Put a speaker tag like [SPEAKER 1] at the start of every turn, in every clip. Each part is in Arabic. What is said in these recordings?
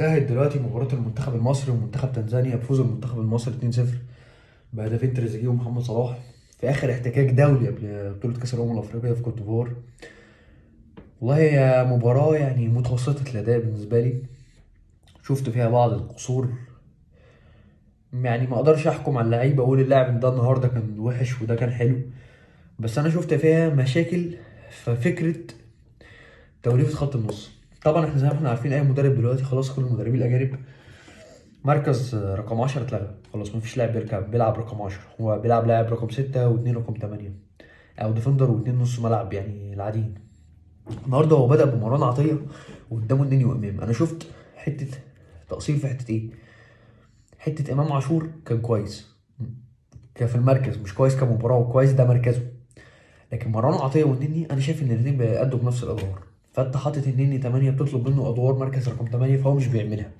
[SPEAKER 1] انتهت دلوقتي مباراة المنتخب المصري ومنتخب تنزانيا بفوز المنتخب المصري 2-0 بهدفين تريزيجيه ومحمد صلاح في آخر احتكاك دولي قبل بطولة كأس الأمم الأفريقية في كوت ديفوار. والله هي مباراة يعني متوسطة الأداء بالنسبة لي، شفت فيها بعض القصور. يعني ما أقدرش أحكم على اللعيبة أقول اللاعب ده النهاردة كان وحش وده كان حلو، بس أنا شفت فيها مشاكل في فكرة توليفة خط النص. طبعا احنا زي ما احنا عارفين اي مدرب دلوقتي خلاص كل المدربين الاجانب مركز رقم 10 اتلغى خلاص، مفيش لاعب بيلعب رقم 10، هو بيلعب لاعب رقم 6 و2 رقم 8 او ديفندر و2 نص ملعب يعني العاديين. النهارده هو بدأ بمروان عطية وقدامه النني وامام. انا شفت حتة تقصير في حتة ايه، حتة امام عاشور كان كويس كان في المركز، مش كويس كمباراة وكويس ده مركزه، لكن مروان عطية والنني انا شايف ان الاثنين بيأدوا بنفس الادوار. فانت حاطط النني 8 بتطلب منه ادوار مركز رقم 8 فهو مش بيعملها،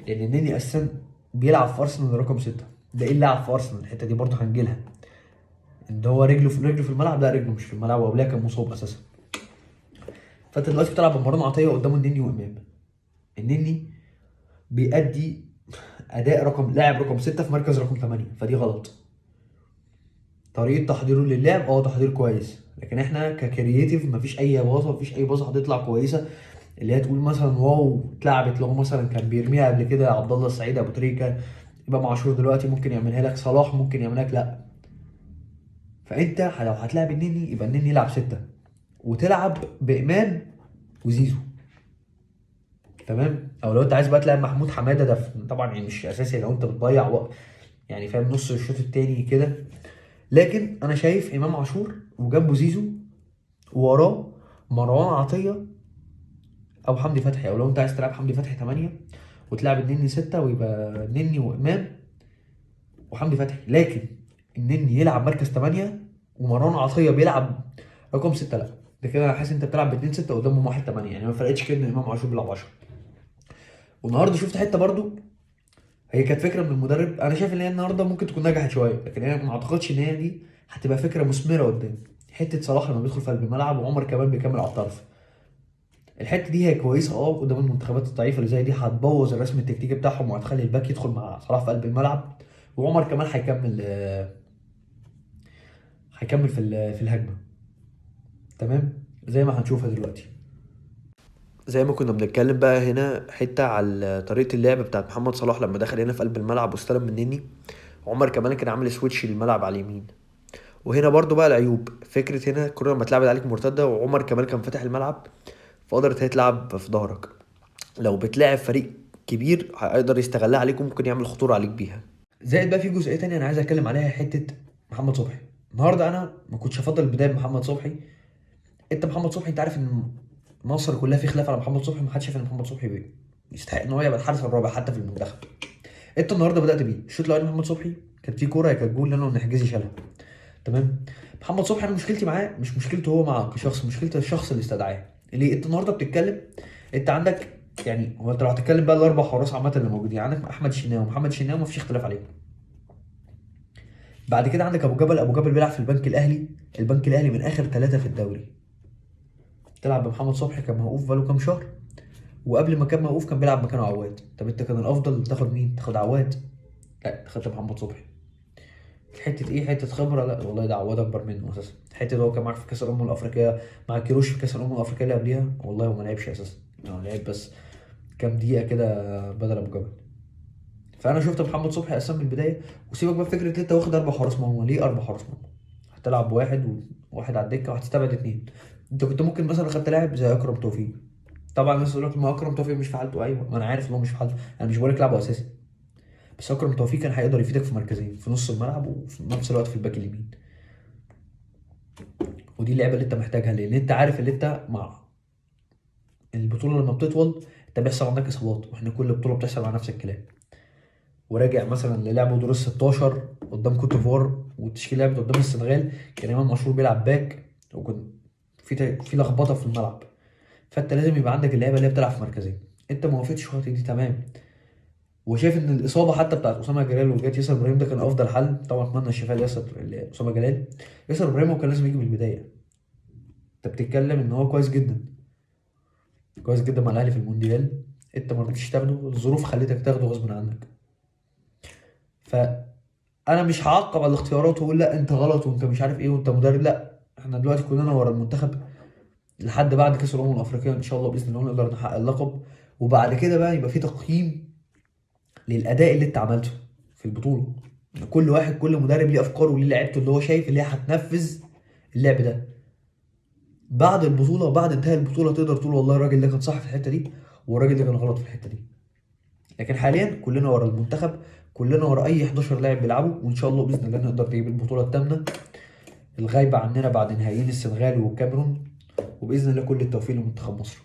[SPEAKER 1] لان النني اساسا بيلعب في ارسنال رقم 6. ده ايه اللاعب في ارسنال؟ الحته دي برضه هنجيلها، ان هو رجله في الملعب، لا رجله مش في الملعب وقبلها كان مصاب اساسا. فانت دلوقتي بتلعب بمروان عطيه قدامه النني وامام. النني بيأدي اداء لاعب رقم 6 في مركز رقم 8، فدي غلط. طريقه تحضيره للعب تحضير كويس، لكن احنا ككرييتيف مفيش اي باصه، مفيش اي باصه هتطلع كويسه اللي هي تقول مثلا واو اتلعبت. لو مثلا كان بيرميها قبل كده عبد الله السعيد ابو تريكه، يبقى معشور دلوقتي ممكن يعملها لك، صلاح ممكن يعملها لك، لا. فانت لو هتلاعب النني يبقى النني يلعب ستة وتلعب بإمام وزيزو، تمام. او لو انت عايز بقى تلعب محمود حماده ده طبعا يعني مش اساسي لو انت بتضيع وقت، يعني فاهم، نص الشوط التاني كده. لكن انا شايف امام عاشور وجنبه زيزو ووراه مروان عطيه او حمدي فتحي، او لو انت عايز تلعب حمدي فتحي 8 وتلعب النني 6 ويبقى النني وامام وحمدي فتحي. لكن النني يلعب مركز 8 ومروان عطيه بيلعب رقم 6، لا. ده كده انا حاسس انت بتلعب ب 2 6 قدامهم 1 8، يعني ما فرقتش كده ان امام عاشور بيلعب 10. والنهارده شفت حته برضو هي كانت فكره من المدرب، انا شايف ان هي النهارده ممكن تكون نجحت شويه، لكن هي ما اعتقدش ان هي دي هتبقى فكره مثمره قدام. حته صلاح لما بيدخل في قلب الملعب وعمر كمان بيكمل على الطرف، الحته دي هي كويسه قدام المنتخبات الضعيفه اللي زي دي، هتبوظ الرسم التكتيكي بتاعهم وهتخلي الباك يدخل مع صلاح في قلب الملعب، وعمر كمان هيكمل في الهجمه، تمام، زي ما هنشوفها دلوقتي. زي ما كنا بنتكلم بقى هنا حته على طريقه اللعب بتاعت محمد صلاح لما دخل هنا في قلب الملعب واستلم مني. عمر كمان كان عامل سويتش للملعب على اليمين، وهنا برضو بقى العيوب فكره هنا الكره لما اتلعبت عليك مرتده وعمر كمان كان فاتح الملعب، فقدرت هي تلعب في ظهرك. لو بتلاعب فريق كبير هيقدر يستغلها عليك وممكن يعمل خطوره عليك بيها. زائد بقى في جزئيه تانية انا عايز اتكلم عليها، حته محمد صبحي. النهارده انا ما كنتش افضل البدايه بمحمد صبحي. انت محمد صبحي انت عارف ان مصر كلها في خلاف على محمد صبحي، ما حدش شايف ان محمد صبحي يستحق ان هو يبقى الحارس الرابع حتى في المنتخب. انت النهارده بدات بيه الشوط الاولاني، محمد صبحي كانت في كوره هي كانت جول لانه نحجزي شالها، تمام. محمد صبحي انا مشكلتي معاه مش مشكلته هو مع كشخص، مشكلته الشخص اللي استدعاه. ليه انت النهارده بتتكلم؟ انت عندك يعني هو انت لو هتتكلم بقى الاربع حراس عامه اللي موجودين، عندك احمد الشناوي ومحمد الشناوي ما فيش اختلاف عليهم. بعد كده عندك ابو جبل، ابو جبل بيلعب في البنك الاهلي، البنك الاهلي من اخر ثلاثه في الدوري. تلعب بمحمد صبحي كان موقوف بقاله كام شهر، وقبل ما كان موقوف كان بيلعب مكانه عواد. طب انت كان الافضل تاخد مين؟ تاخد عواد؟ لا، خدت محمد صبحي. حته ايه؟ حته خبره؟ لا والله ده عواد اكبر منه اساسا. حته هو كان معاك في كاس الامم الافريقيه مع كيروش في كاس الامم الافريقيه اللي قبليها، والله هو ما لعبش اساسا، هو لعب بس كام دقيقه كده بدل ابو جبل. فانا شفت محمد صبحي اساسا من البدايه. وسيبك بقى فكره انت واخد اربع حراس مرمى، ليه اربع حراس مرمى؟ هتلعب بواحد وواحد على الدكه وهتستبعد اتنين. انت كنت ممكن مثلا خدت لاعب زي اكرم توفيق. طبعا الناس تقول لك ما اكرم توفيق مش في حالته، ايوه ما انا عارف ان هو مش في حالته، انا مش بقول لك لعبه اساسي، بس اكرم توفيق كان هيقدر يفيدك في مركزين، في نص الملعب وفي نفس الوقت في الباك اليمين. ودي اللعبه اللي انت محتاجها، لان انت عارف اللي انت مع البطوله لما بتطول انت بيحصل عندك اصابات، واحنا كل بطوله بتحصل مع نفس الكلام. وراجع مثلا للعبوا دور ال 16 قدام كوت ديفوار والتشكيله لعبت قدام السنغال، كان امام عاشور بيلعب باك، وكان في لخبطه في الملعب. فانت لازم يبقى عندك اللعيبه اللي هي بتلعب في مركزين. انت ما وفقتش في دي، تمام. وشايف ان الاصابه حتى بتاعت اسامه جلال وجات ياسر ابراهيم ده كان افضل حل، طبعا اتمنى الشفاء لاسامه جلال. ياسر ابراهيم هو كان لازم يجي من البدايه. انت بتتكلم ان هو كويس جدا، كويس جدا مع الاهلي في المونديال، انت ما رضيتش تاخده، الظروف خلتك تاخده غصب عنك. فانا مش هعقب على الاختيارات واقول لا انت غلط وانت مش عارف ايه وانت مدرب، لا احنا دلوقتي كلنا ورا المنتخب لحد بعد كاس الامم الافريقيه ان شاء الله باذن الله نقدر نحقق اللقب. وبعد كده بقى يبقى في تقييم للاداء اللي انت عملته في البطوله. كل واحد، كل مدرب ليه افكاره وليه لعيبته اللي هو شايف اللي هي هتنفذ اللعب ده. بعد البطوله، بعد انتهاء البطوله، تقدر تقول والله الراجل ده كان صح في الحته دي والراجل ده كان غلط في الحته دي. لكن حاليا كلنا ورا المنتخب، كلنا ورا اي 11 لاعب بيلعبوا، وان شاء الله باذن الله نقدر نجيب البطوله الثامنه الغايبه عننا بعد نهائيين السنغال والكاميرون. وباذن الله كل التوفيق لمنتخب مصر.